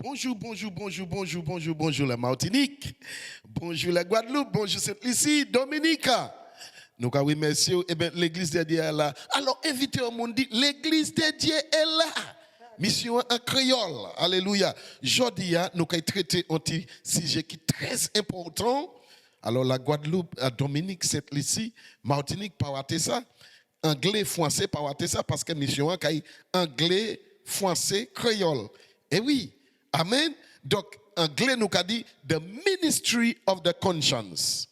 Bonjour la Martinique, bonjour la Guadeloupe, bonjour Sainte-Lucie, Dominica. Nous avons remercié l'église de Dieu est là. Alors invitez au monde, l'église de Dieu est là. Mission en créole, alléluia. Aujourd'hui, nous avons traité un sujet qui est très important. Alors la Guadeloupe, Dominique, Sainte-Lucie, Martinique, pas rater ça. Anglais, français, pas rater ça parce que mission en anglais, français, créole. Et oui, amen. Donc, anglais nous a dit the ministry of the conscience.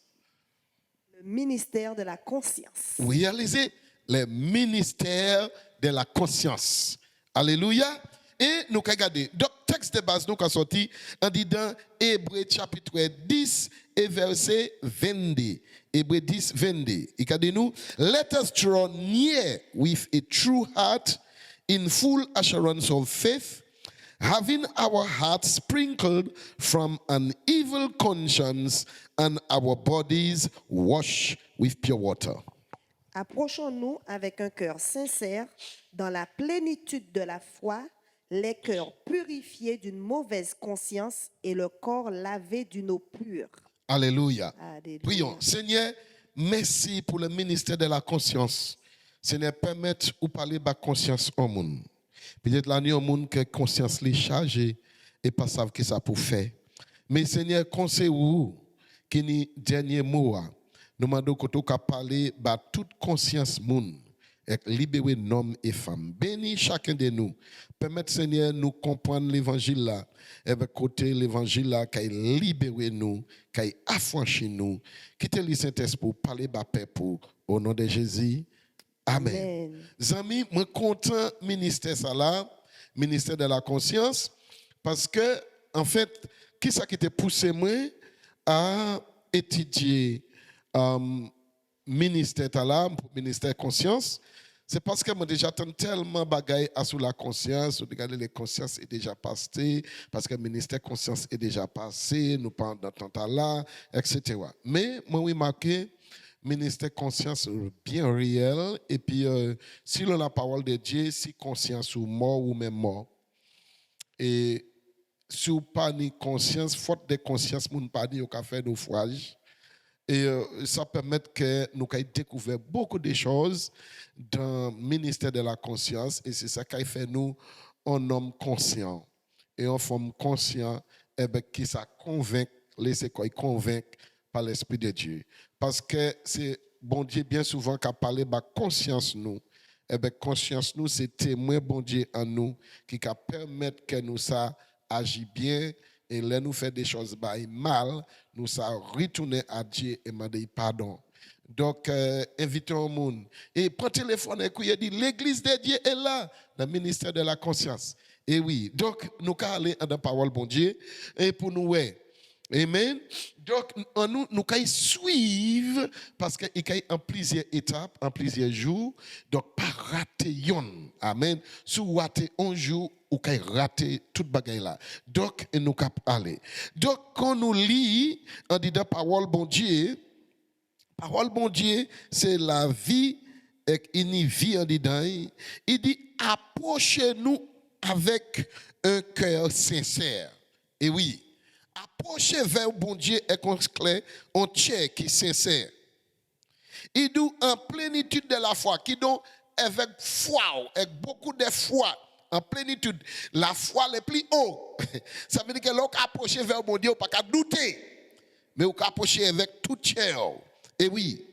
Le ministère de la conscience. Oui, réalisez le ministère de la conscience. Alléluia. Et nous avons regardé. Donc, texte de base, nous avons sorti en dit dans Hébreux chapitre 10 et verset 22. Hébreux 10, 22. Il a dit nous, let us draw near with a true heart in full assurance of faith, having our hearts sprinkled from an evil conscience and our bodies washed with pure water. Approchons-nous avec un cœur sincère, dans la plénitude de la foi, les cœurs purifiés d'une mauvaise conscience et le corps lavé d'une eau pure. Alléluia. Alléluia. Prions. Seigneur, merci pour le ministère de la conscience. Seigneur, permette ou parler de la conscience au monde. Peut-être là, il y a un monde qui a conscience chargée et pas savent que ça pour faire. Mais Seigneur, conseil ou qui ni dernier mot, nous demandons que tu as parlé de toute conscience monde et libérer hommes et femmes. Bénis chacun de nous. Permettre Seigneur nous comprendre l'évangile là. Et avec côté l'évangile là qui libéré nous, qui affranchi nous. Quittez le Saint-Esprit pour parler de paix pour au nom de Jésus. Amen. Zami, moi content ministère ça là, ministère de la conscience, parce que en fait, qui ça qui t'a poussé moi à étudier ministère là, ministère conscience, c'est parce que moi déjà tellement bagaille à sous la conscience, regardez les consciences est déjà passé, parce que le ministère conscience est déjà passé, nous parlons d'entendre là, etc. Mais moi oui marqué ministère conscience bien réel et puis si l'on la parole de Dieu si conscience ou mort ou même mort et si ou pas ni conscience faute de conscience moun pas ni au faire naufrage et ça permet que nous ayons découvert beaucoup de choses dans le ministère de la conscience et c'est ça qui fait nous un homme conscient et en forme conscient et ben qui ça convainc laisser quoi convaincre par l'Esprit de Dieu. Parce que c'est bon Dieu bien souvent qui a parlé de conscience nous. Et bien conscience nous, c'est témoin bon Dieu en nous qui va permettre que nous ça agit bien et là nous fait des choses mal, nous ça retourner à Dieu et demander pardon. Donc invitons au monde et prends téléphone et dit l'église de Dieu est là, le ministère de la conscience. Et oui, donc nous allons aller dans la parole bon Dieu et pour nous amen. Donc, nous allons suivre parce qu'il y a en plusieurs étapes, en plusieurs jours. Donc, pas rater yon. Amen. Si vous ratez un jour, vous allez rater toute bagaille là. Donc, nous allons aller. Donc, quand nous lisons, on dit dans parole bon Dieu, c'est la vie et une vie en dedans. Il dit, approchez-nous avec un cœur sincère. Et oui. Approchez vers bon Dieu et qu'on clair, on tient qui est sincère. Il dit en plénitude de la foi, qui donc avec foi, avec beaucoup de foi, en plénitude, la foi le plus haut. Ça veut dire que l'on approche vers bon Dieu, pas qu'à douter, mais on approcher avec tout cœur. Et oui.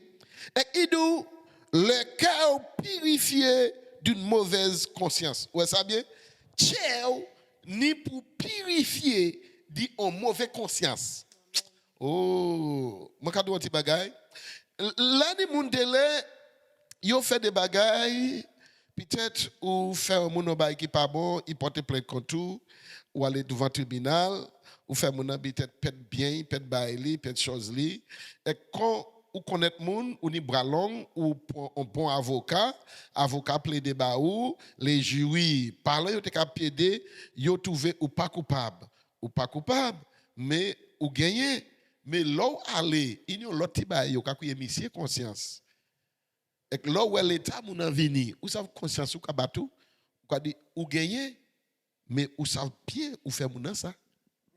Et il dit le cœur purifié d'une mauvaise conscience. Ouais, ça bien? Cœur ni pour purifier dit en mauvaise conscience. Oh, moi quand on dit bagay, là des monde là, yo fait des bagay, peut-être ou faire un monde bagay qui pas bon, il porte plainte contre tout, ou aller devant le tribunal, ou faire mon peut-être pète bien, pète baili, pète chose li, et quand ou connaître monde ou ni bras long ou un bon avocat plaide ba ou les jurys parler yo te cap plaider yo trouvé ou pas coupable mais ou gagné mais là aller il y a l'autre ba yo ka couyer monsieur conscience et là où l'état moun en venir ou ça conscience ou ka batou ou ka dit ou gagné mais ou savent bien ou faire moun ça.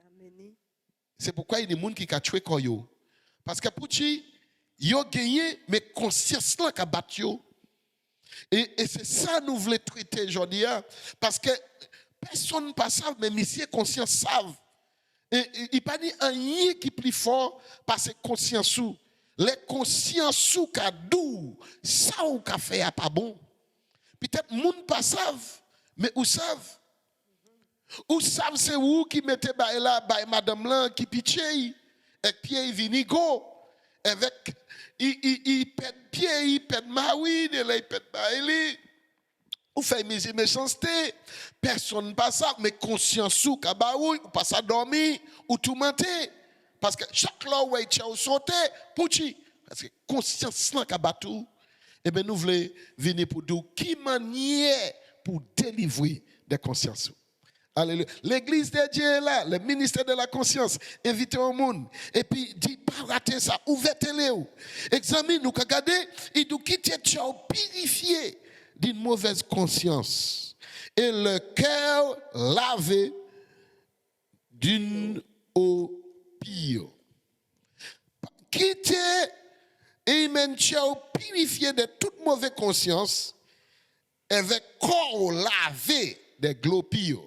Amen. C'est pourquoi il y a des gens qui ont tué quoi yo. Parce que pour qui yo gagné mais conscience là qu'a battu yo. Et c'est ça nous voulons traiter aujourd'hui parce que personne ne savent mais monsieur conscience savent. Et il pas dit rien qui est plus fort parce que conscience sous les consciences sous qu'a dou ça ou qu'a fait a pas bon. Peut-être moun pas savent mais ou savent. Ou savent c'est où qui mettez là madame là qui pitché avec pied vinigo avec il pète pied il pète maouine il pète baili ou fait méchanceté personne pas ça mais conscience ou kabaoui ou pas ça dormir ou tout mentir parce que chaque là où il tient sauter pour chi parce que conscience là kabatou et ben nous voulons venir pour dire qui manière pour délivrer des consciences. Alléluia. L'église de Dieu est là, le ministère de la conscience, invitez au monde. Et puis, dit, pas rater ça, ouvrez-les. Examine, nous, regardez, il nous quitte, tu as purifié d'une mauvaise conscience. Et le cœur lavé d'une eau pure. Quittez, et il tu as purifié de toute mauvaise conscience, avec corps lavé de l'eau pure.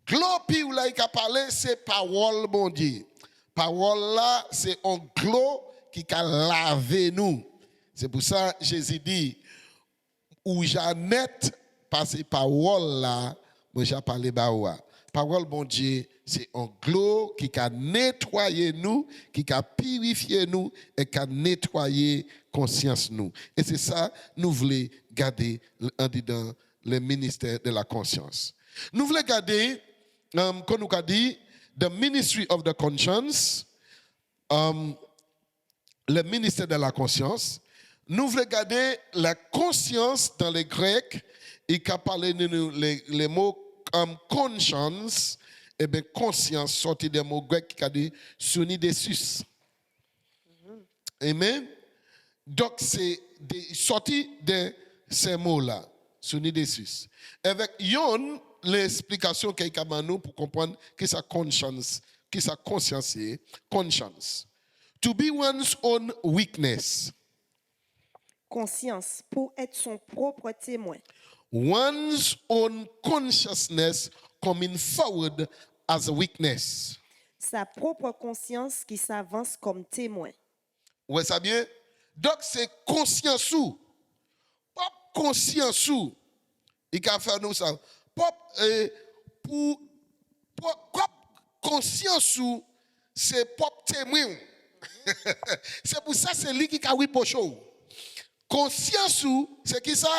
Glow là il a parlé c'est parole bon Dieu. Parole là c'est un glow qui a lavé nous. C'est pour ça Jésus dit ou Jeannette parce parole là moi j'ai parlé baoua. Parole bon Dieu c'est un glow qui a nettoyé nous, qui a purifié nous et qui a nettoyé conscience nous. Et c'est ça nous voulons garder dans le ministère de la conscience. Nous voulons garder comme nous a dit, the ministry of the conscience, le ministère de la conscience. Nous voulons garder la conscience dans les Grecs, et qu'a parlé les mots conscience, et bien conscience sorti des mots grecs qui a dit sunidesus. Amen. Donc c'est sorti de ces mots-là, sunidesus. Avec yon l'explication qu'il y a nous pour comprendre que sa conscience, que sa conscience est conscience. To be one's own witness. Conscience, pour être son propre témoin. One's own consciousness coming forward as a witness. Sa propre conscience qui s'avance comme témoin. Ouais, ça bien? Donc c'est conscience ou, pas conscience ou, il va faire nous ça. Pour conscience ou c'est pop témoin. C'est pour ça c'est lui qui a oui pour chaud. Conscience ou c'est qui ça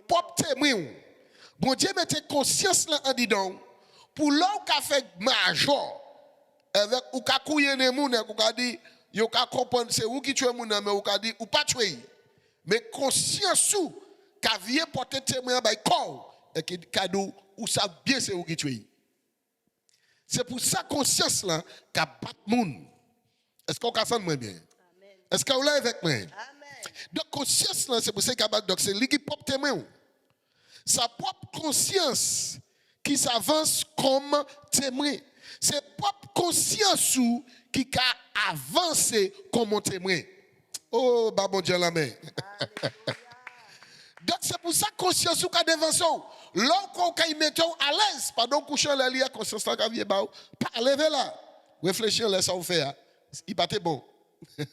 pop témoin. Bon Dieu mettez conscience là en dedans pour l'homme qui a fait major avec ou ka couiller les moun ou ka dit yo ka comprendre c'est ou qui tue moun mais ou ka dit ou pas tuer. Mais conscience ou ka vient porter témoin by corps et qui cadeau ou ça bien c'est où qui tue. C'est pour ça conscience là qu'a bat moun. Est-ce qu'on comprend moi bien? Amen. Est-ce qu'on l'a avec moi? Amen. Donc conscience là c'est pour ça qu'a bat donc c'est lui qui porte témoin. Sa propre conscience qui s'avance comme témoin. C'est propre conscience ou qui a avancé comme un témoin. Oh bah bon Dieu la main. Donc c'est pour ça conscience ou qu'a avancé. L'homme qu'on mette à l'aise, pardon, coucher la lia, conscience là, qu'a pas lever là, réfléchir, laisse ça faire. Il battait bon. Et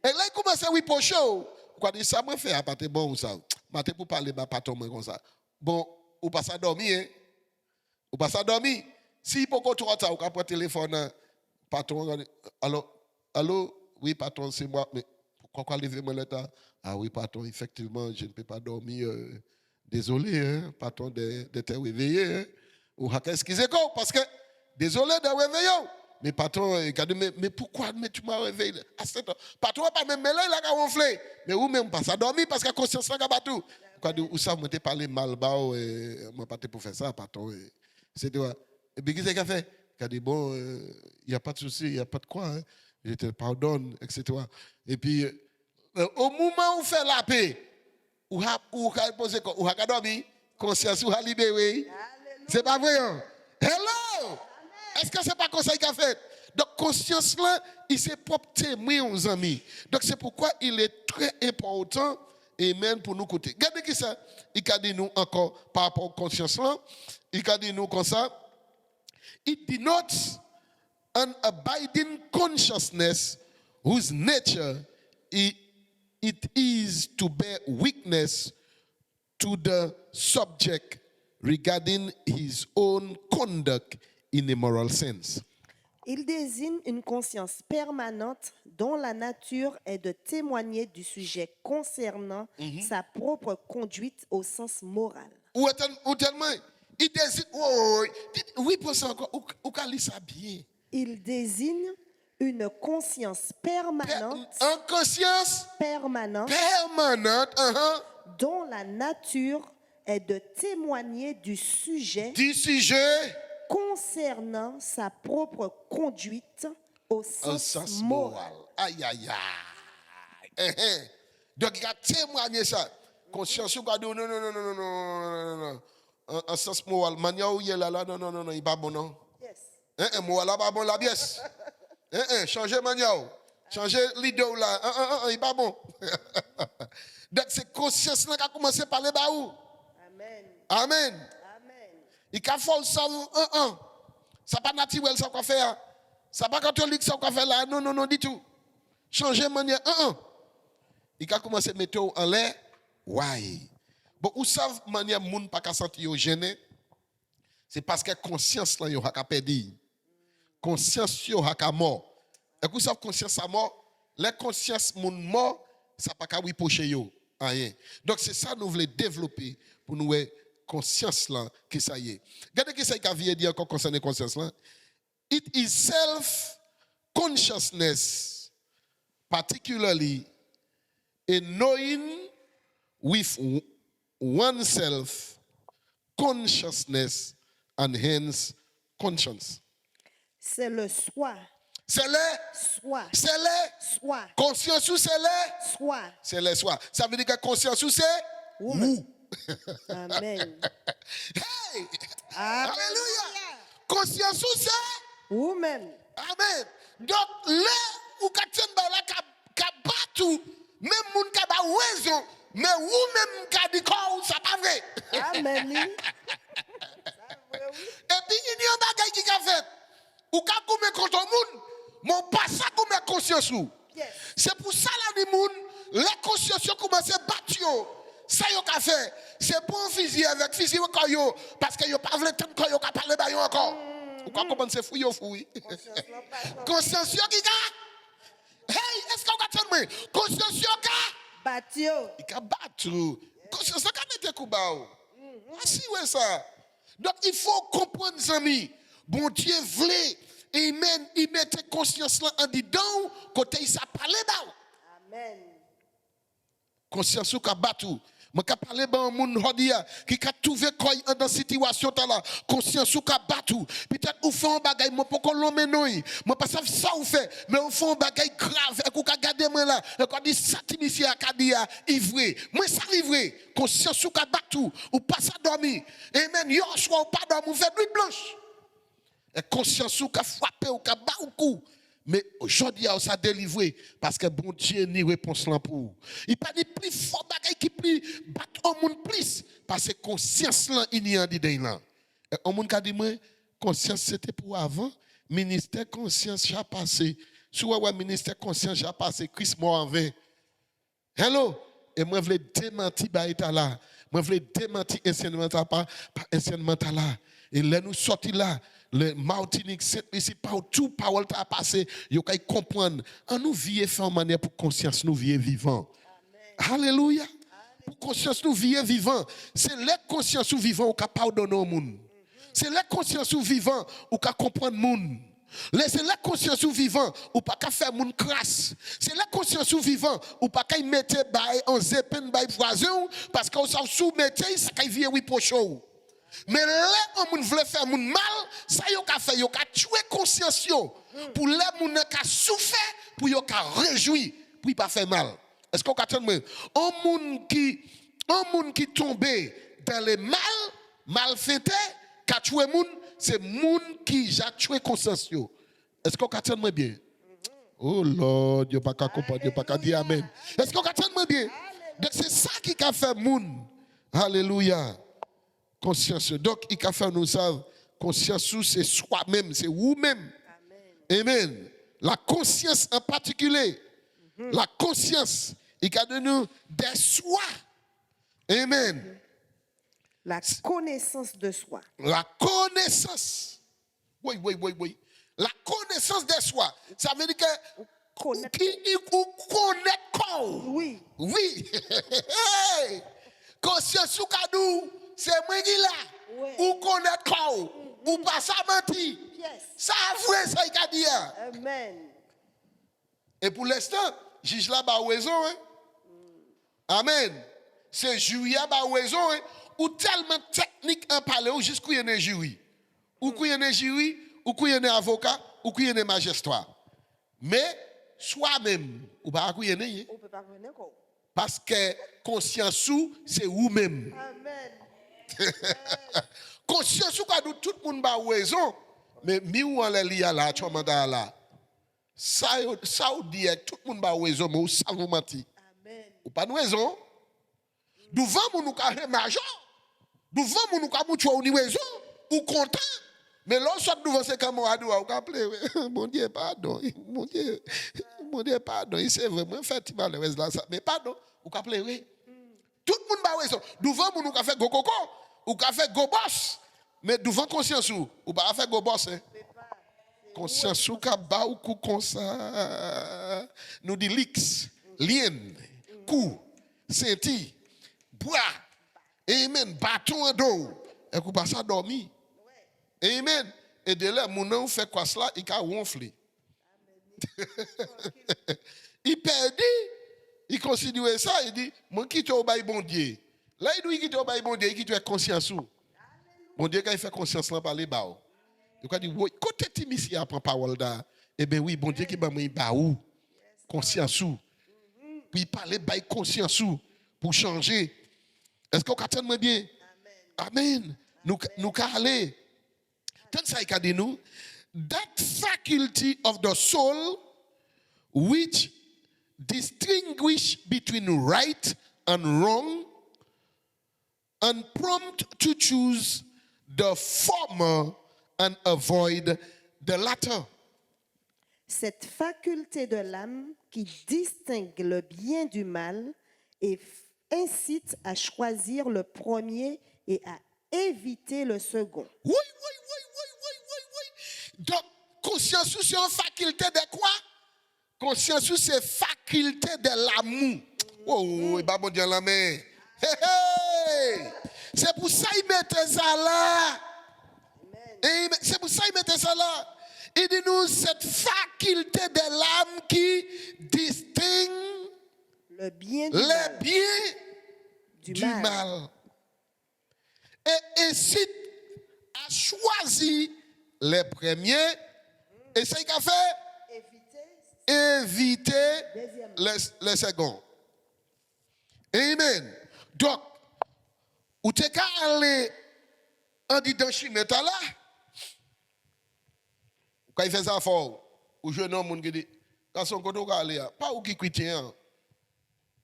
là, il commence à oui pour chaud. Quoi dit ça, moi faire, pas bon ou ça. Maté pour parler, bah, pas tomber comme ça. Bon, ou pas ça dormir, hein? Ou pas ça dormir. Si pour qu'on trouve ça, ou qu'après téléphone, patron, allô, oui, patron, c'est moi, mais pourquoi lever-moi l'état? Ah oui, patron, effectivement, je ne peux pas dormir. Désolé, hein, patron, de te réveiller. Hein. Ou excusez-moi, parce que, désolé de réveiller. Mais patron, mais pourquoi tu m'as réveillé? Patron, pas même mêlé, il a ronflé. Mais ou même pas ça dormir parce que la conscience n'a pas tout. Ou ça, moi, t'ai parlé mal, moi, pas pour faire ça, patron. C'est toi. Et puis, qu'est-ce qu'il a fait? Il a dit, bon, il n'y a pas de souci, il n'y a pas de quoi. Hein. Je te pardonne, etc. Et puis, au moment où on fait la paix, ou a posé quoi? Ou a dormi? Conscience ou a libéré. C'est pas vrai. Hein? Hello! Est-ce que c'est pas comme ça qu'il a fait? Donc, conscience là, il s'est propre témoin aux amis. Donc, c'est pourquoi il est très important, amen, pour nous côté. Regardez qui ça, il a dit nous encore par rapport à conscience là, il a dit nous comme ça. It denotes an abiding consciousness whose nature it is to bear witness to the subject regarding his own conduct in a moral sense. Il désigne une conscience permanente dont la nature est de témoigner du sujet concernant sa propre conduite au sens moral. Ou tellement, il désigne, oui, pour ça encore, ou qu'à lire ça bien. Il désigne une conscience permanente, permanente, dont la nature est de témoigner du sujet concernant sa propre conduite au sens moral. Aïe, aïe, aïe. Donc, il a témoigné ça. Conscience, il a dit non. En sens moral, mania où il est là, non, il n'est pas bon, non. Yes. Moral, pas bon, la pièce. Changer mania. Changer l'idée là. Il n'est pas bon. Donc, c'est conscience là qui a commencé par les baous. Amen. Amen. Il a fait ça, ça pas naturel, ça qu'on fait. Ça pas catholique, ça qu'on fait là. Non, du tout. Changer manière, Il a commencé à mettre en l'air. Why? Bon, vous savez, manière moun pas qu'à sentir gêné. C'est parce que conscience là, yo a perdu. Conscience yo a mort. Et vous savez, conscience a mort. La conscience moun mort, ça pas qu'à oui pocher yo. Rien. Donc c'est ça nous voulons développer pour nous conscience là que ça y est. Regardez que ça qu'a vient dire encore concernant conscience là. It is self consciousness, particularly a knowing with oneself, consciousness and hence conscience. C'est le soi. C'est le Soi. C'est le Soi. conscience ou c'est le Soi. c'est le soi. Ça veut dire que conscience ou c'est Vous. Amen. Hey! Amen. Alléluia. Conscience ou c'est Vous-même. Amen. Donc, là où Katien Bala ka battu, même moun ka ba raison, mais ou même ka dit quoi, ça pas vrai. Amen. Et puis, il y a un bagay qui a fait. Ou ka koume contre moun, mon pas ça koume conscience ou. Yes. C'est pour ça là, les moun, les consciences commencent à battre. Ça yo ka fait, c'est pour un fusil avec fusil encore yo, parce que yo pas voulu tant que yo ka parler ba yo encore. Ou ka comment c'est fouille fouille. Conscience yo qui ka. Hey, est-ce qu'on ka tellement conscience yo ka Batio. il ka battu. Conscience ka mette coup ba ou. Si ouais ça. Donc il faut comprendre amis. Bon Dieu voulait et il mettait conscience là en dedans côté il ça parler ba ou. Amen. Conscience ou ka battu. Je vais parler de moun hodia qui a trouvé quoi dans situation là conscience ou ka battu peut-être ou fait un bagay moi pour qu'on l'emmène moi pas ça ou fait mais au fond un bagay grave et qu'on ka garder moi là et qu'on dit ça timifie à kadia ivré moi ça livré conscience ou ka battu ou pas ça dormir amen yo soit ou pas dormir fait nuit blanche et conscience ou ka frappé ou ka ba ou coup. Mais aujourd'hui, ça a délivré parce que bon Dieu ni réponse là pour. Il pas dit plus fort bagaille qui plus battre au monde plus parce que conscience là il y a dit là. Et au monde qui dit moi conscience c'était pour avant, ministère conscience j'ai passé. Soit ouais ministère conscience j'ai passé Christ mort en vain. Hello et moi je voulais démentir ba état là. Moi je voulais démentir anciennement pas anciennement là. Et là nous sorti là le Martinique, c'est pas tout parole t'a passé, yo kay comprendre. En nous vivre faire en manière pour conscience nous vivre vivant. Alléluia. Pour conscience nous vivre vivant, c'est la conscience ou vivant ou capable pardonner au monde. C'est la conscience ou vivant ou capable comprendre monde. C'est la conscience ou vivant ou pas qu'à faire moun crasse. C'est la conscience ou vivant ou pas qu'à mettre bail en zépin bail voisin parce qu'on s'en soumettre ça qu'à vient oui pour chaud. Mais là, on veut faire moun mal, ça yo ka fait, yo ka tuer conscience yo. Pour les moun ka souffert, pour yo ka réjouir, pour pas faire mal. Est-ce qu'on attend moi? Un moun qui tombé dans les malfaiteurs, qui tué moun, c'est moun qui a tué conscience. Est-ce qu'on attend moi bien? Oh Lord, Dieu pas qu'à comprendre, Dieu pas qu'à dire amen. Est-ce qu'on attend moi bien? Donc c'est ça qui a fait moun. Alléluia. Conscience. Donc il a fait nous savons conscience c'est soi-même, c'est vous-même. Amen. La conscience en particulier. La conscience, il a donné nous des soi. Amen. La connaissance de soi. La connaissance. Oui. La connaissance de soi. Ça veut dire que vous connaissez quoi? Oui. Oui. Conscience ou kadou, c'est moi qui là. Ou connaître quoi? Ou pas ça menti. Ça vrai ça il a dit. Amen. Et pour l'instant, juge là ba raison hein. Amen. C'est jury ba raison hein. Ou tellement technique en parler ou jusqu'où y a un jury. Ou qu'il y a un jury, ou qu'il y a un avocat, ou qu'il y a un magistrat. Mais soi-même, ou pas qu'il y a un. On peut pas revenir quoi. Parce que conscience ou c'est vous-même. Amen. Conscience ou quand tout le monde a raison, mais mi ou en les lia là, tu m'entends là. Ça ou dit tout le monde a raison, mais ça vous mentir. Amen. Ou pas de raison. Devant nous avons l'argent. Devant nous avons raison. Ou content. Mais lorsque nous avons comme on a dit, mon Dieu, pardon. Mon Dieu, pardon. Il s'est vraiment fait malheureuse là. Mais pardon, ou qu'a pleurer. Tout le monde a raison. Devant nous avons fait go coco. Ou qu'a fait go boss. Mais devant conscience ou pas fait go boss. Hein? Conscience ou qu'a ba ou coup comme ça. Nous dit lix, lien, coup, senti, bois. Amen. Bâton en dos. Et qu'on passe à dormir. Amen. Et de là, mon nom fait quoi cela? Il a ronflé. Il perdit. Il considérait ça. Il dit, moi quitte au bail bon Dieu. Là, il dit, quitte au bail bon Dieu. Il quitte conscience. Bon Dieu, quand il fait conscience, là, par les bas. Il a dit, oui, côté Timisi apprend parole là. Eh bien, oui, bon Dieu qui m'a mis baou. Conscience. Puis il parlait bail conscience pour changer. Est-ce qu'on attend bien? Amen. Nous aller. Tant ça il a dit nous, that faculty of the soul which distinguish between right and wrong and prompt to choose the former and avoid the latter. Cette faculté de l'âme qui distingue le bien du mal et incite à choisir le premier et à éviter le second. Oui. Donc, conscience, c'est une faculté de quoi? Conscience, c'est faculté de l'amour. Oh, et bon Dieu la main. C'est pour ça qu'il mettait ça là. C'est pour ça qu'il mettait ça là. Il dit nous, cette faculté de l'âme qui distingue le bien du mal. Et incite à choisir les premiers. Et c'est ce qu'il a fait? Éviter les seconds. Amen. Donc, où tu es allé en disant chimeta là, quand il fait ça fort, ou jeune homme qui dit, garçon, quand on aller là, pas où qui chrétien,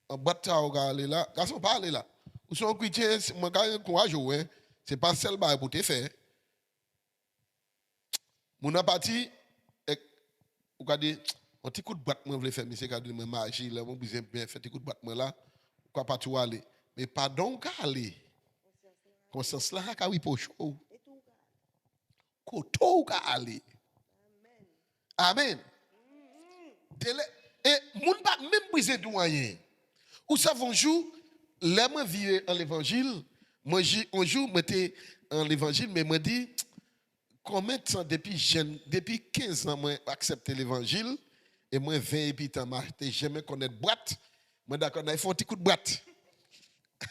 en bataille on aller là, garçon, pas aller là. Ou son chrétien, moi, quand il courage, c'est pas celle pour te faire. Mon a parti, ou qu'a dit, un petit coup de boîte, moi, je voulais faire, mais c'est qu'à dire, mais magie, là, moi, je bien faire un petit coup de boîte, moi, là, quoi pas tout aller. Mais pardon, qu'à aller. Conscience là, qu'à oui, pour chaud. Koto, qu'à aller. Amen. Et mon pas même briser doyen. Ou ça un jour, là moi vivre en l'évangile, moi un jour m'étais en l'évangile mais me dit combien de temps depuis jeune, depuis 15 ans moi accepter l'évangile et moi 20 et puis tant m'acheter jamais connaître boîte. Moi d'accord, il faut un petit coup de boîte.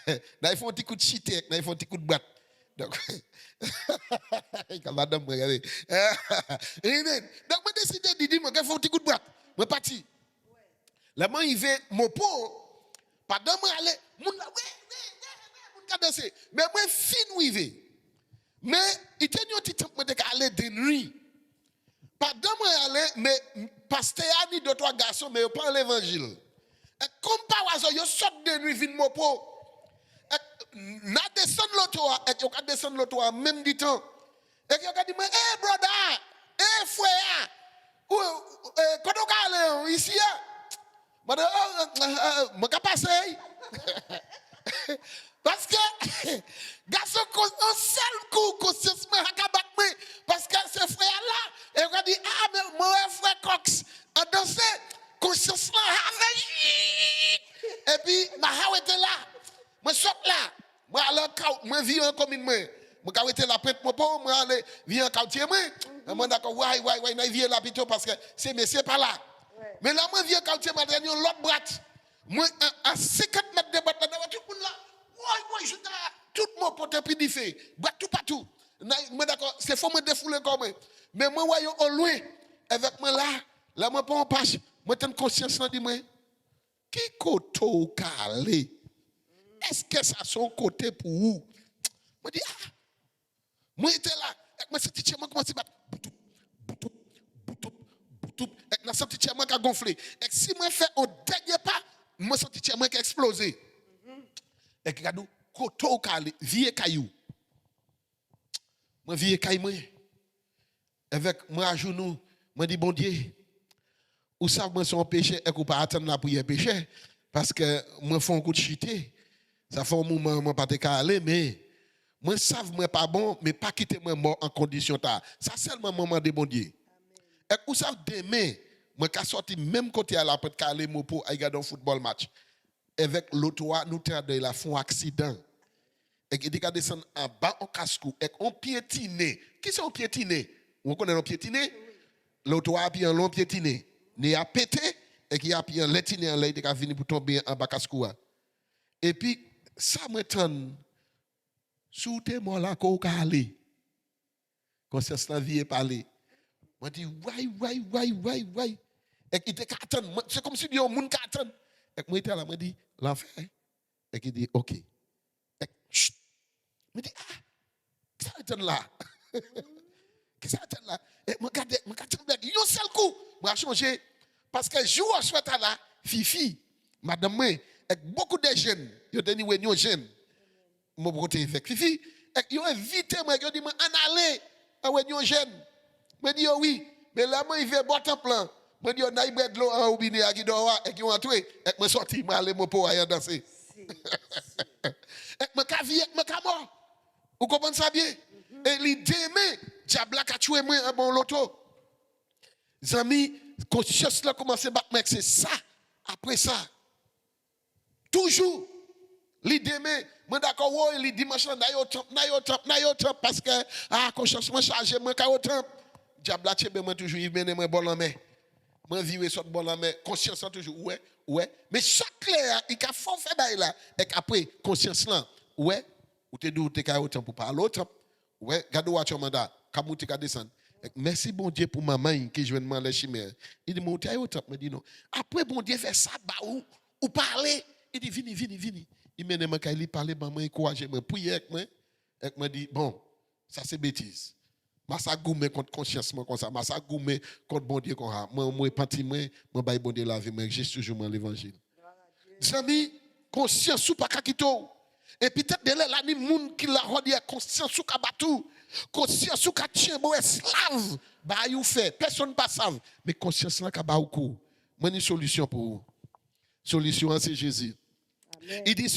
Il faut un petit coup de chité, il faut un petit coup de boîte. Donc, madame, regardez. Donc, je décidé de dire, je fais un petit coup de boîte. Je suis parti. Là, moi, il va mon pot. Pendant que je aller, qu'à danser. Mais moi, fin rivé. Mais il était un petit temps que je aller de nuit. Pendant moi aller, mais pasteur a dit 2-3 garçons, mais ils pas l'évangile. Et comme par hasard, ils sortent de nuit, vin mon pot. Na descend l'auto, et ils descend l'auto même du temps. Et ils ont dit, hey brother, hey frère, quand on aller ici, je vais passer. Parce que, garçon, un seul coup, conscience, parce que ce frère-là, il a dit, ah, mais mon frère Cox, a dansé, conscience là, et puis, ma était là, je saute là, je viens comme une main. Je vais arrêter la pète, je vais viens quartier, moi. Je suis d'accord, ouais, viens là plutôt parce que c'est monsieur pas là. Mais là, je viens quartier, je vais l'autre brat. Moi, à 50 mètres de batte, tout le monde là. Ouais, je tout mon pote puis dit fait. Tout partout. Moi d'accord, c'est faut me défouler comme moi. Mais moi voyons au loin avec moi là moi pas en page. Moi t'ai conscience là dit moi qui côté calé. Est-ce que ça son côté pour vous? Moi dis ah. Moi était là, avec moi petit chien moi commence à battre. Avec la sortie chien moi qui a gonflé. Et si moi fait au dernier pas, moi sortie chien moi qui a explosé. Et regardez, côté au calé, vieux caillou. Moi vieux caillou moi. Avec moi à genoux, moi dis bon Dieu. Ou savez moi son péché et qu'on pas attendre la prière péché parce que moi fais un coup de chuter. Ça fait un moment moi pas te caler mais moi savent moi pas bon mais pas quitter moi mort en condition ta. Ça seulement moment de bon Dieu. Et vous savez demain moi ka sorti même côté à la peut caler moi pour regarder un football match. Avec l'auto nous de la font accident. Et il dit qu'à descendre en bas en casque et on piétine. Qui sont piétiner? On connaît on piétiner? L'auto a puis un long piétiner. Ne a pété et qui a puis un létiner en l'air qui a venu pour tomber en bas casque. Et puis ça me tend sous tes mots là qu'on a aller. Conscience la vie est parler. Moi dis ouais. Et il était attendre. C'est comme si il y a un monde qui attend. Et moi j'étais là, moi dit l'enfer. Et il dit OK. Et chut. Me dit ah, qu'est-ce que ça attend là? Qu'est-ce que ça attend là? Et moi regarde un seul coup, moi changer parce que jour souhaite là, Fifi, madame moi, avec beaucoup de jeunes, yo deni we nous jeunes. Moi côté avec Fifi, et yo invité moi, yo dit moi en aller, ouais nous jeunes. Me dit oui, mais là moi il veut boire un plan. Moi dit on a ibre de l'eau en robinet à Guidoa et qui ont entré, et moi sorti, moi aller mon pour aller danser. Et moi ka vie, moi ka mort. Vous comprenez ça bien? Et l'idée, diable a tué moi un bon loto. Zami, conscience là commence à battre, c'est ça. Après ça, toujours, l'idée, moi d'accord, il dimanche là, naïo temp, parce que, conscience moi chargé, moi ka au temp. Diable a tué moi toujours, il mène moi bon en main. Moi vivre sur bon en main, conscience là toujours, ouais. Mais chaque clair, il a fort fait bail là, et après, conscience là, ouais. Ou te dou te ka autant pour parler autant ouais gado wa chomanda kamou te ka descendre merci bon Dieu pour maman qui joue dans les chimères il dit mon te autant me dit non après bon Dieu fait ça ba ou parler il dit vini il mène moi il parler maman encourager moi prier avec moi dit bon ça c'est bêtise massa goumé contre conscience moi comme ça massa goumé contre bon Dieu comme ça moi penti moi bail bon Dieu la vie moi j'ai toujours moi l'évangile amis conscience ou pas kakito. Et peut-être de là, il y a des gens qui la conscience sous kabatou, conscience sous katien, bon esclave, bah you fait, personne ne passe mais conscience là kabaoukou. Moi une solution pour vous. Solution c'est Jésus. Amen. Il dit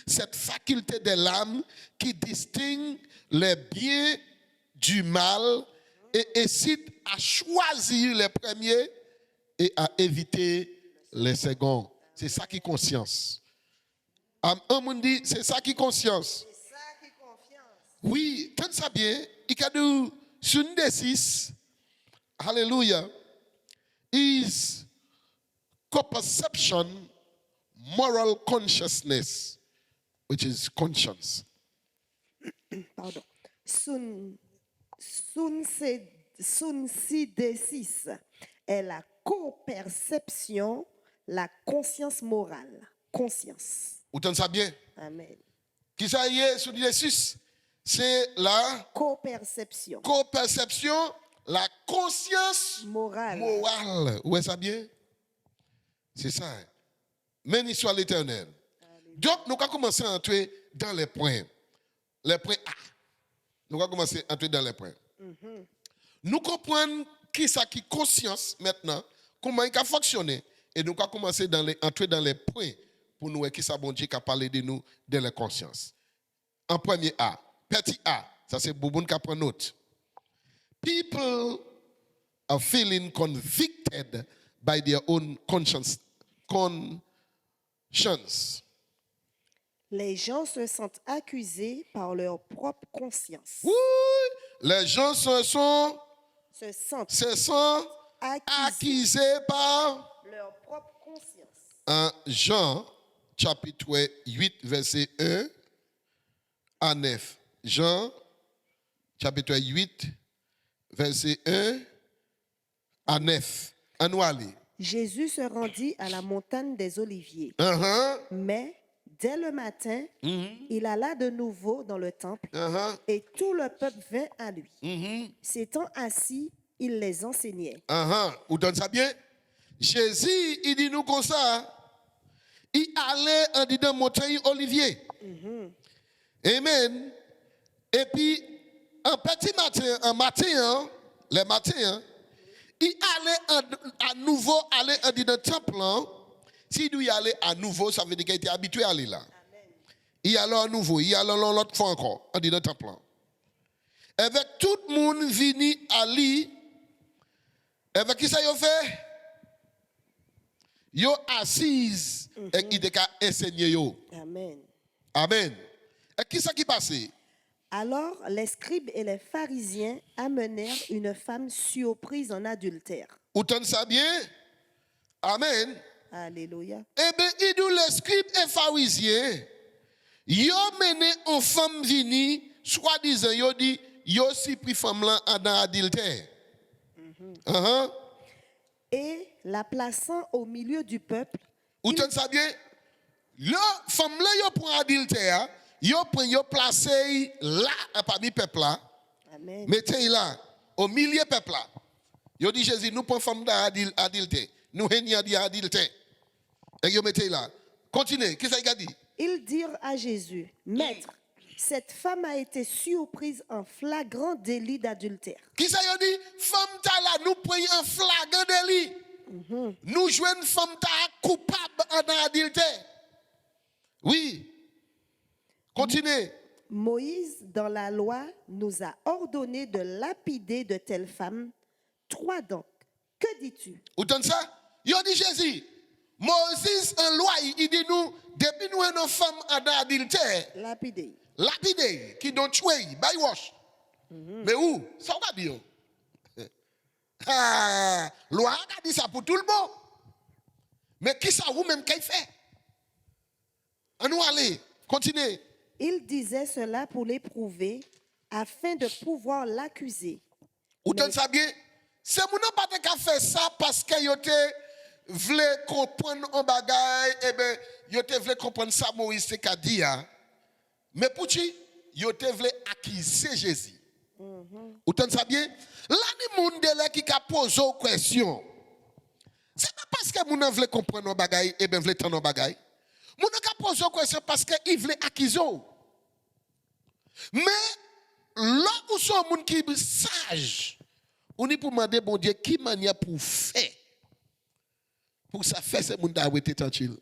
cette faculté de l'âme qui distingue les biens du mal et incite à choisir les premiers et à éviter les seconds. C'est ça qui est conscience. Un monde dit, c'est ça qui est conscience. C'est ça qui est confiance. Oui, quand ça bien, il y a dit, sur une des 6, hallelujah, is co-perception, moral consciousness, which is conscience. Pardon. Sunsidesis est la co-perception, la conscience morale. Conscience. Vous entendez ça bien? Amen. Qui ça y est, sous les sus? C'est la coperception co-perception, la conscience morale. morale. Où est ça bien? C'est ça. Béni soit l'Éternel. Donc, nous allons commencer à entrer dans les points. Les points A. Nous allons commencer à entrer dans les points. Nous comprenons qui ça qui conscience maintenant, comment il a fonctionné. Et nous allons commencer à entrer dans les points pour nous voir qui ça bon Dieu qui a parlé de nous dans la conscience. En premier A, petit A, ça c'est Bouboun qui a pris note. People are feeling convicted by their own conscience. Les gens se sentent accusés par leur propre conscience. Oui, les gens se sentent accusés par leur propre conscience. en Jean chapitre 8 verset 1 à 9. Jean chapitre 8 verset 1 à 9. À nous aller. Jésus se rendit à la montagne des Oliviers. Mais dès le matin, il alla de nouveau dans le temple et tout le peuple vint à lui. S'étant assis, il les enseignait. Vous donnez ça bien? Jésus, il dit nous comme ça. Il allait en disant montagne Olivier. Amen. Et puis, un petit matin, les matins, il allait à nouveau aller dans le temple. S'il doit y aller à nouveau, ça veut dire qu'il était habitué à aller là. Il allait à nouveau, il allait l'autre fois encore, dans le temple. Avec tout le monde venu à lui, avec qui ça y a fait? Yo assise et il a enseigné yo. Amen. Amen. Et qui ça qui passait? Alors, les scribes et les pharisiens amenèrent une femme surprise en adultère. Vous entendez ça bien? Amen. Alléluia. Eh bien, il dit les scribes et pharisiens, ils ont mené une femme venue, soi-disant, ils ont dit, ils ont aussi pris femme là dans adultère. Et la plaçant au milieu du peuple. Vous entendez ça bien? La femme là, ils prend adultère, ils ont placé là, parmi le peuple là. Amen. Mettez là, au milieu du peuple là. Ils ont dit, Jésus, nous prenons femme d'adultère. Nous régnons d'adultère. Et ils mettez là. Continuez, qu'est-ce qu'il a dit? Ils dirent à Jésus, Maître, cette femme a été surprise en flagrant délit d'adultère. Qui ça y a dit? Femme ta là, nous prenons un flagrant délit. Nous jouons une femme ta coupable en adultère. Oui. Continuez. Moïse, dans la loi, nous a ordonné de lapider de telles femmes. Toi donc, que dis-tu? Vous entendez ça? Il a dit Jésus. Moïse en loi, il dit nous, depuis nous une femme en adultère. Lapider. Lapider, qui don't tuer, by wash. Mais où? Ça va dire. Loi a dit ça pour tout le monde. Mais qui ça vous-même qu'il fait? On nous aller, continuez. Il disait cela pour l'éprouver, afin de pouvoir l'accuser. Vous entendez ça bien? C'est mon nom pas qu'à faire ça parce que yo te voulait comprendre un bagage, et ben yo te voulait comprendre ça Moïse qu'a dit. Mais pour qui? Yo te voulait accuser Jésus. Vous entendez ça bien? Là, les gens qui a posé une question. C'est pas parce que mon voulait comprendre un bagage, et ben voulait entendre un bagage. Mon qui a posé une question parce qu'il voulait accuser. Mais là où sont les gens qui sont sages, on est pour demander, bon Dieu, qui manière pour faire? Pour ça faire, c'est mon gens qui tranquille.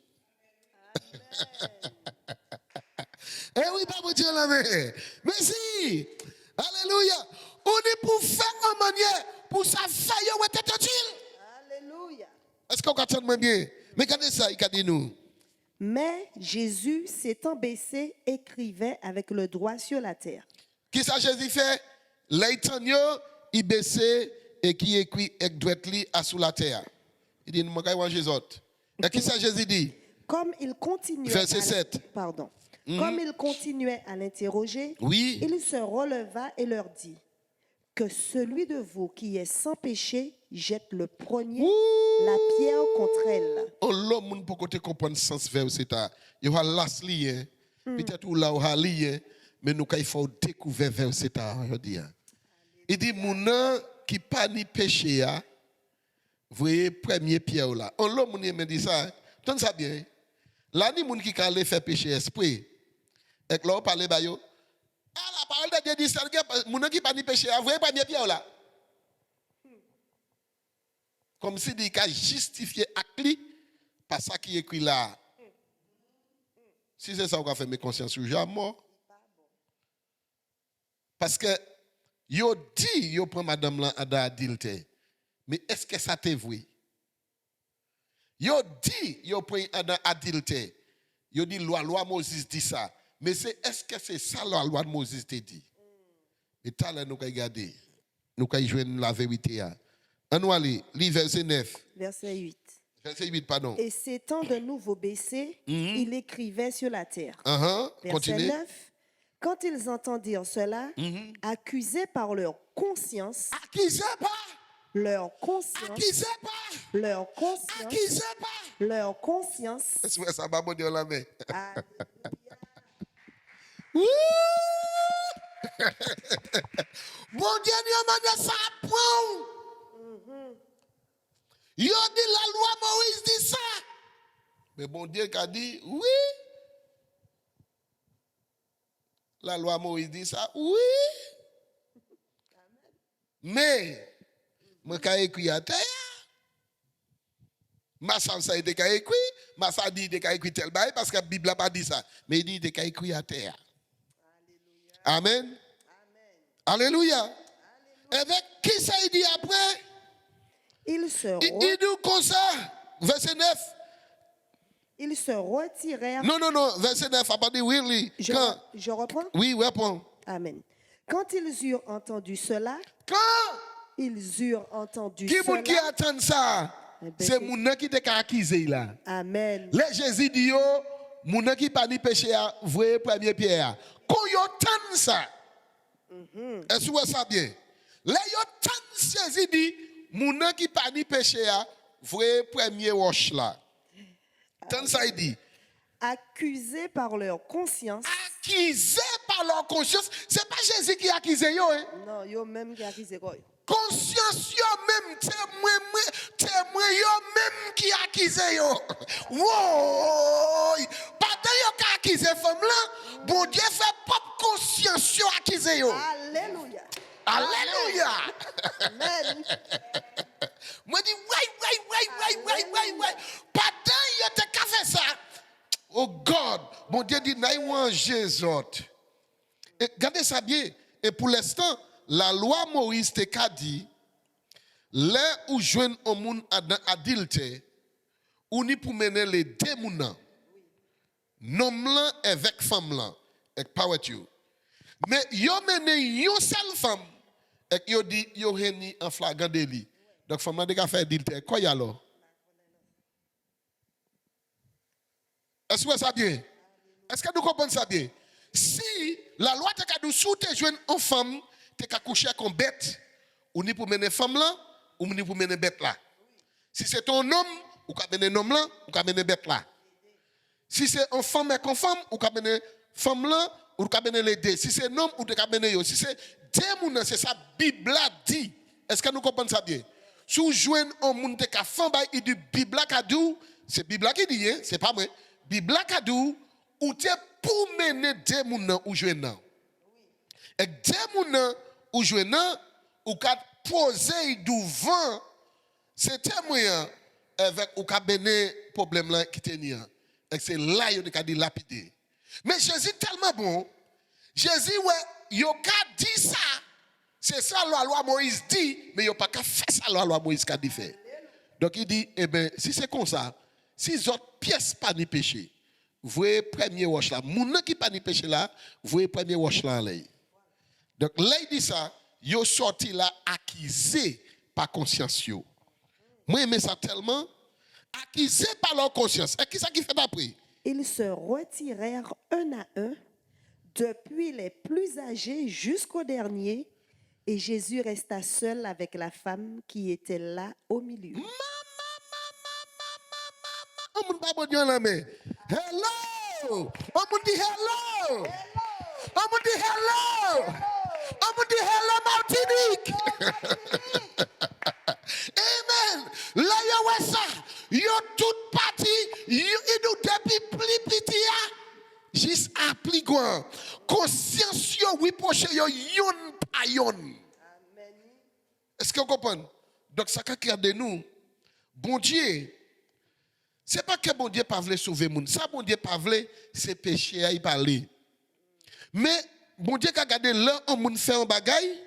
Eh oui, pas mon Dieu là, mais si. Alléluia. On est pour faire en manière, pour ça faire, vous êtes tranquille. Alléluia. Est-ce qu'on entend bien? Mais regardez ça, il a dit nous. Mais Jésus, s'étant baissé, écrivait avec le doigt sur la terre. Qui ça Jésus fait? L'Éternel, il baissait et qui écrit avec droite à sous la terre. Il dit, nous m'en Jésus. Et qui ça Jésus dit? Comme il continuait Verset 7. Pardon. Comme il continuait à l'interroger, Oui. il se releva et leur dit, que celui de vous qui est sans péché jette le premier la pierre contre elle. Oh l'homme pour côté comprendre sens vers c'est ça. Il va lastly Peut-être ou là ou lié, mais nous il faut découvrir verset je dis. Il dit moun qui pas ni péché a, voyez premier pierre là. On l'homme moun me dit ça. Tande ça bien. Là ni moun qui aller faire péché esprit. Et là on parle ba yo. Ah la parole de Dieu dit ça moun qui pas ni péché a, voyez premier pierre là. Comme si il a justifié acte par ça qui est écrit là. Si c'est ça, on va faire mes consciences sur jamais. Parce que, yo dit, yo prend madame là à adulte. Mais est-ce que ça t'est vrai? Yo dit, yo prend à adulte. Yo dit, loi Moses dit ça. Mais est-ce que c'est ça la loi de Moses te dit? Et tout à l'heure, nous allons regarder. Nous allons joindre la vérité. On va aller, verset 9. Verset 8. Verset 8, pardon. Et s'étant de nouveau baissé, il écrivait sur la terre. Verset Continue. 9. Quand ils entendirent cela, accusés par leur conscience, Accusez pas! leur conscience, Accusez pas! leur conscience, Accusez pas! leur conscience. Est-ce que ça va me dire la main? Alléluia. Bon Dieu, nous avons ça prend. Yo dit la loi Moïse dit ça. Mais bon Dieu qui a dit oui. La loi Moïse dit ça, oui. Mais, moi qui ai écrit à terre, ma ça a été écrit, ma ça dit qu'il a écrit tel bail parce que la Bible n'a pas dit ça. Mais il dit qu'il a écrit à terre. Amen. Alléluia. Avec qui ça il dit après? Il dit comme ça, verset 9. Ils se retirèrent. Non, verset 9, à partir oui. Je reprends? Oui, reprends. Amen. Quand ils eurent entendu cela, qui qui attend ça? C'est mon qui t'a accusé là. Amen. Les Jésus dit yo, mon qui pas ni péché à vrai premier pierre. Quand yo attend ça. Est-ce que ça bien? Les yo attend Jésus dit, mon qui pas ni péché à vrai premier wash là. Tant ça il dit. Accusés par leur conscience. Accusés par leur conscience. C'est pas Jésus qui accuse yo. Hein? Non, yo même qui accuse quoi. Conscience yo même, témoin yo même qui accuse yo. Wow! Pendant yo qui accuse femme là, bon Dieu fait propre conscience yo accuse yo. Alléluia. Alléluia. Amen. Moi dis ouais. Pendant yo te ka fait ça. Oh God, mon Dieu dit naïwan Jésus. Et regardez ça bien. Et pour l'instant, la loi Moïse te ka dit, là où joindre au monde adulte, ou ni pour mener les deux mounans, nom là avec femme là, avec power you. Mais yo mené yon seule femme, et yo dit yo heni en flagrant délit. Donc femme là de ka faire adulte, quoi y alors? Est-ce que ça bien? Est-ce que nous comprenons ça bien? Si la loi te ka sous te joindre en femme, te ka coucher comme bête, ou ni pour mener femme là, ou ni pour mener bête là. Si c'est ton homme, ou ka mener homme là, ou ka mener bête là. Si c'est un femme et une femme, ou ka mener femme là, ou ka mener les deux. Si c'est un homme, ou te ka mener yo. Si c'est deux moun, c'est ça Bible dit. Est-ce que nous comprenons ça bien? Si vous joignez un moun te ka femme, il dit Bible ka dou, c'est Bible qui dit, hein? C'est pas moi. Bible ka dou, ou te pour mener deux moun ou joignez. Et deux moun ou joignez, ou ka poser devant, c'est témoin avec ou ka bene problème là qui tenir. Et c'est là yo ka dit lapider. Mais Jésus tellement bon, Jésus ouais, yo ka dit ça. C'est ça la loi Moïse dit, mais yo pas ka faire ça la loi Moïse ka dit fait. Donc il dit eh ben si c'est comme ça, si autres pièces pas ni péché, voyez premier wash là, moun qui pas ni péché là, voyez premier wash là là. Donc là il dit ça, yo sorti là accusé par conscience yo. Moi j'aime ça tellement, accusé par leur conscience. Et qui ça qui fait après? Ils se retirèrent un à un, depuis les plus âgés jusqu'au dernier, et Jésus resta seul avec la femme qui était là au milieu. On ne pas bon Dieu là mais. Hello! On me dit hello. On me dit hello. On me dit hello Martinique. Amen. Là, yo ouais ça. Yo toute partie. Yo nous depuis plus petit. Juste appli quoi. Conscience yo oui proche yo yon pa yon. Est-ce que vous comprenez? Donc ça qui a de nous. Bon Dieu. C'est pas que bon Dieu pas voulait sauver moun. Ça bon Dieu pas voulait c'est péché à y parler. Mais bon Dieu a gardé là on moun fait un bagay.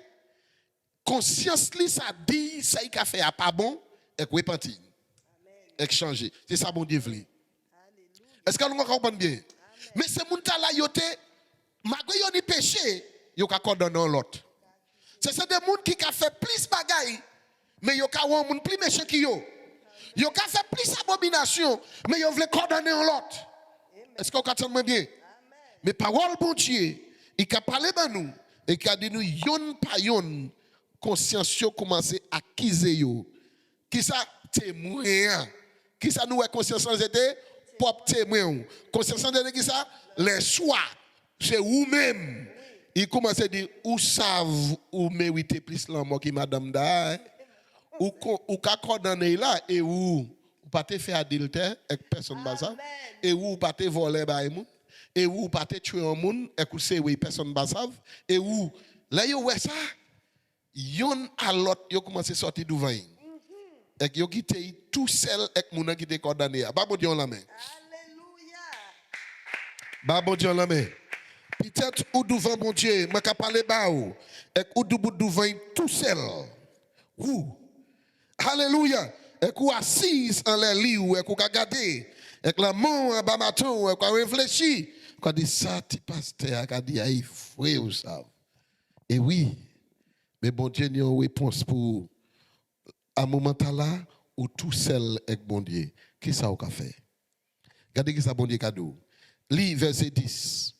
Conscience li ça dit ça y a fait a pas bon et repenti. Et changer. C'est ça bon Dieu voulait. Est-ce que nous comprenons bien? Amen. Mais c'est moun ta la yote malgré yon ni péché, yo ka condamner l'autre. C'est des moun qui a fait plus bagay mais yo ka won moun plus méchant ki yo. Yo ka fait plus abomination mais yo vle condamner l'autre. Est-ce que vous comprenez bien? Amen. Mais parole bon Dieu, il a parlé de nous et il a dit nous yon pa yon conscience yo commence à acquiser yo. Qui ça témoin? Qui ça nous est conscience était propre témoin. Conscience de qui ça? Les choix. C'est vous-même. Il commence à dire ou savent ou méritez plus l'amour qui madame da. Ou ka condamné là et ou pas te faire adultère avec personne bazar et ou pas te voler ba moun et ou pas te tuer un monde et que c'est oui personne bazar et ou là yo ouais ça yon à l'autre yo commence à sortir devant et yo quitté tout seul avec moun qui te condamné ba bon Dieu la main alléluia ba bon Dieu la main peut-être ou devant bon Dieu m'a ka parler ba ou et ou devant tout seul ou alléluia et qu'on assise en les lits et qu'on regarde et que la main en bas matin et qu'on réfléchit qu'on dit ça tu pasteur a dit aïe frère ou ça et oui mais bon Dieu n'y a une réponse pour à moment là ou tout seul avec bon Dieu qui ça au fait regardez qui ça bon Dieu cadeau lis verset 10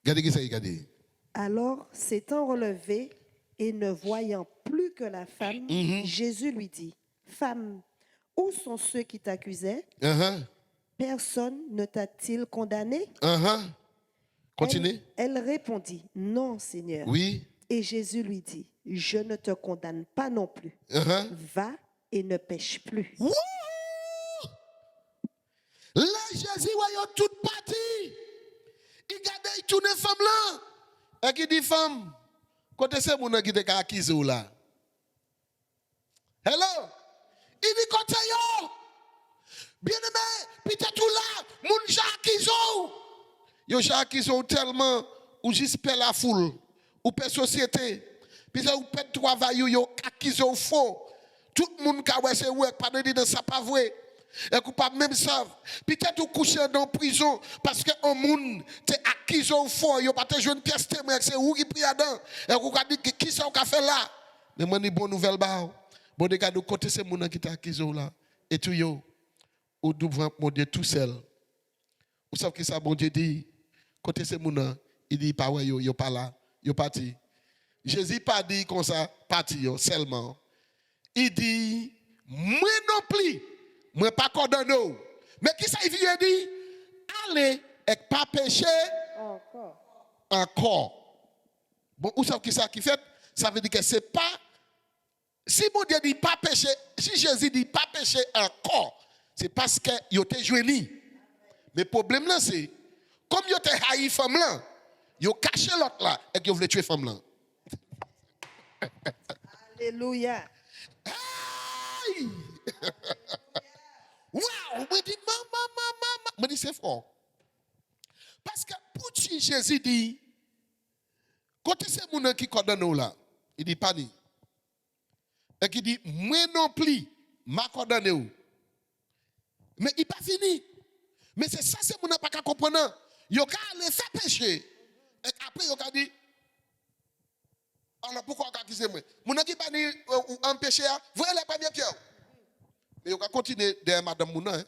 regardez qui ça regardez alors s'étant relevé et ne voyant plus que la femme, Jésus lui dit, femme, où sont ceux qui t'accusaient? Personne ne t'a-t-il condamné? Continue. Elle répondit, non, Seigneur. Oui. Et Jésus lui dit, je ne te condamne pas non plus. Va et ne pêche plus. Wouh! Là, Jésus, voyons toute partie. Il garde toutes les femmes là. Et qui dit femme, côté c'est mon qui te accusé là. Hello? Il dit côté yo. Bien aimé, peut-être tout là, moun j'accuse. Yo j'accuse tellement ou juste perd la foule, ou perd société. Puis ou perd travail yo accuse faux. Tout le monde qui a c'est ouais pas de dire ça pas vrai. Et qu'on pas même savent. Peut-être ou coucher dans prison parce que un monde te accuse faux, yo pas te joindre pièce témoin c'est où qui prie dedans. Et qu'on a dit qui ça qu'a fait là. Mais moi ni bonne nouvelle ba. Bon de de côté c'est moun qui t'accuse là et tout yo ou devant mon Dieu tout seul. Vous savez que ça bon Dieu dit côté c'est moun il dit pas ouais yo pas là, yo parti. Jésus pas dit comme ça parti yo seulement. Il dit moi non plus, moi pas condamné. Mais qui ça il vient dire allez et pas pécher encore. Bon, vous savez qui ça qui fait? Ça veut dire que c'est pas si mon Dieu dit pas pécher, si Jésus dit pas pécher encore, c'est parce que il était joigni. Mais le problème là c'est comme il était haï femme là, il caché l'autre là et qu'il voulait tuer femme là. Alléluia. Hey! Wow, me dit maman, me dit c'est fort. Parce que pour qui Jésus dit côté c'est mon qui condamne là, il dit pas ni. Et qui dit moi non plus m'a condamné ou. Mais il pas fini. Mais c'est ça c'est mon pas qu'à comprendre. Yo ka aller faire péché. Et après yo ka dit alors pourquoi on accuse moi? Mon qui pas ni empêcher, vous allez pas bien cœur. Mais yo ka continuer derrière madame Mouna.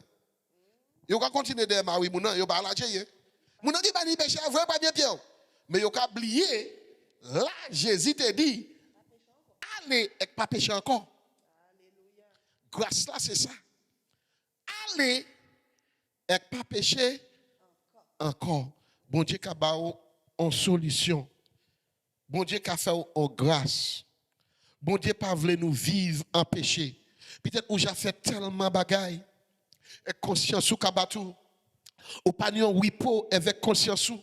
Yo ka continuer derrière Marie Mouna, yo pas la jeye. Mon qui pas ni péché, vous pas bien cœur. Mais yo ka oublier là Jésus te dit allez et pas pécher encore. Alléluia. Grâce là c'est ça. Allez et pas pécher encore. Bon Dieu qui a en solution. Bon Dieu qui a fait en grâce. Bon Dieu pas voulu nous vivre en péché. Peut-être où j'ai fait tellement bagaille. Et conscience ou kabatou. Ou pas ni un wipo avec conscience ou.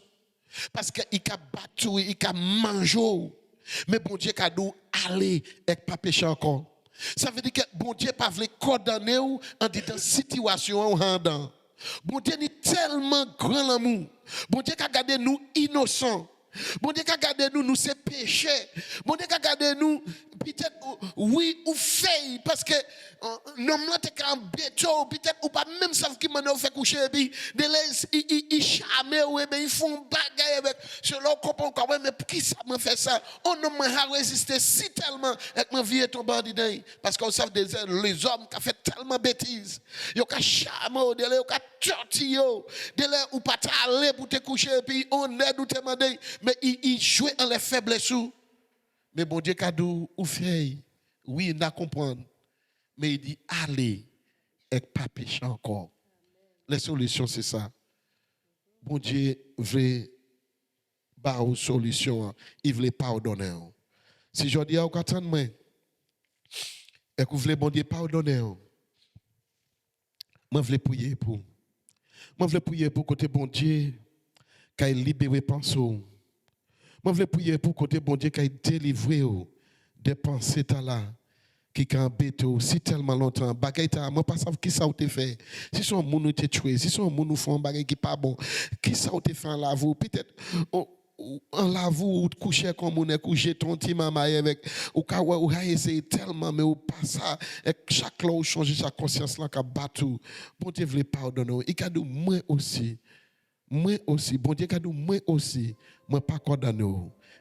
Parce qu'il a battu, il a mangé. Mais bon Dieu a dit aller et pas pécher encore. Ça veut dire que bon Dieu pas voulu condamner ou en disant situation ou en bon Dieu est tellement grand l'amour. Bon Dieu a gardé nous innocents. Bon Dieu a gardé nous c'est péché. Bon Dieu a gardé nous peut-être oui ou fait parce que l'homme là t'es qu'un béton peut-être ou pas même savent qui m'en fait coucher et puis il charme ou ben ils font bagaille avec selon comprend quand même mais qui ça me fait ça on ne m'a résisté si tellement avec ma vie est tombée dedans parce qu'on savent les hommes qui ont fait tellement bêtises ils ont charme ou ils ont tortillé ou pas aller pour te coucher et puis on aide ou te demander mais il jouait en les faiblesses. Mais bon Dieu, cadeau ou fait, oui, il n'a comprendre. Mais il dit, allez, et pas pécher encore. La solution, c'est ça. Bon Dieu veut pas une solution, il veut pardonner. Si je dis à vous, attendez-moi, et que vous voulez bon Dieu pardonner, moi, je veux prier pour. Moi, je veux prier pour côté bon Dieu, qu'il libère pensée. Moi, je veux prier pour côté bon Dieu qui a délivré des pensées là qui ont embêté si tellement longtemps. Bagay ta, moi pas savoir qui ça a fait. Si son moun te tué, si son moun font bagay qui pas bon, qui ça a fait en lavou, peut-être en lavou ou coucher comme on est couché ton petit maman avec ou a essayé tellement mais ou pas ça et chaque là ou changer sa conscience là qu'a battu. Bon Dieu veut pardonner. Il a dit moi aussi, bon Dieu, cadeau, moi aussi, moi pas condamné,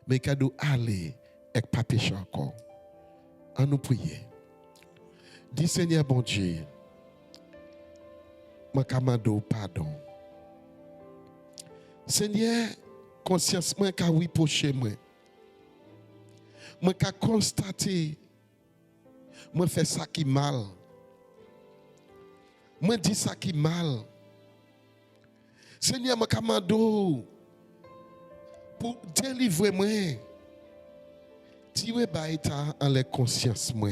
mais cadeau, aller et pas pécher encore. À nous prier. Dis Seigneur, bon Dieu, moi commando pardon. Seigneur, conscience moi qu'a oui poché moi. Moi qu'a constaté, moi fait ça qui mal. Moi dis ça qui mal. Seigneur, je commande pour délivrer moi. Tirer baïta en la conscience moi.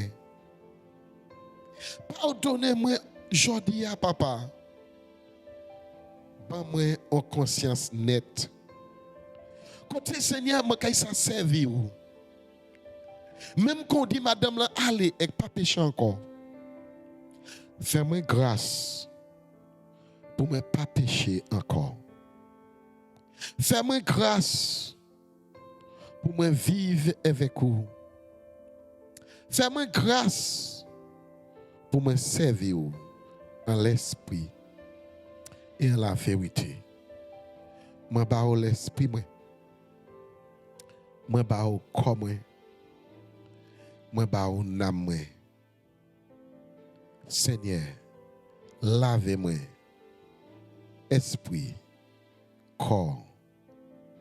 Pardonnez-moi aujourd'hui à papa. Ban moi en conscience nette. Côté Seigneur, moi kay ça servir. Même qu'on dit madame là allez et pas pécher encore. Fais-moi grâce pour ne pas pécher encore. Fais-moi grâce pour me vivre avec vous. Fais-moi grâce pour me servir en l'esprit et en la vérité. Moi, ba l'esprit, moi, ba comme moi, ba âme. Seigneur, lavez-moi. Esprit, corps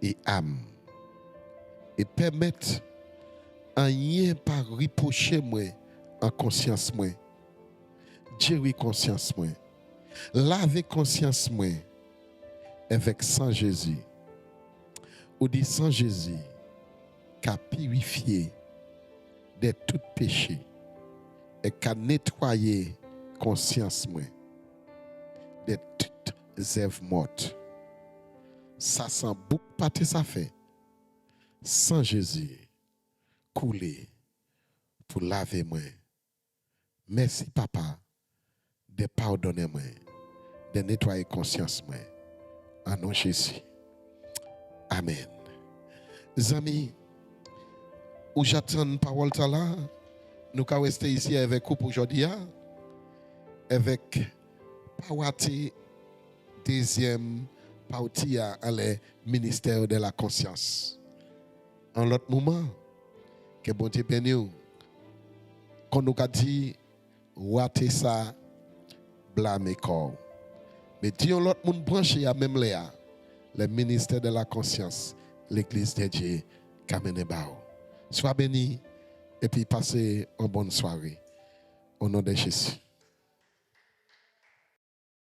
et âme. Et permettre à rien pas reprocher moi en conscience moi. Gérer conscience moi. Laver conscience moi avec sang Jésus. Ou dit sang Jésus qui a purifié de tout péché et qui a nettoyé conscience moi de toutes œuvres mortes. Ça sent beaucoup pâté ça fait. Sans Jésus couler pour laver moi. Merci papa de pardonner moi, de nettoyer conscience moi. En nom de Jésus. Amen. Amis, où j'attends une parole là, nous allons rester ici avec vous pour aujourd'hui, avec Pawati, deuxième partie à le ministère de la conscience. En l'autre moment, que bon Dieu bénisse, qu'on nous a dit, ouate ça, blâme corps. Mais disons l'autre monde branché à même là, le ministère de la conscience, l'église de Dieu, Kamenebao. Sois béni et puis passez une bonne soirée. Au nom de Jésus.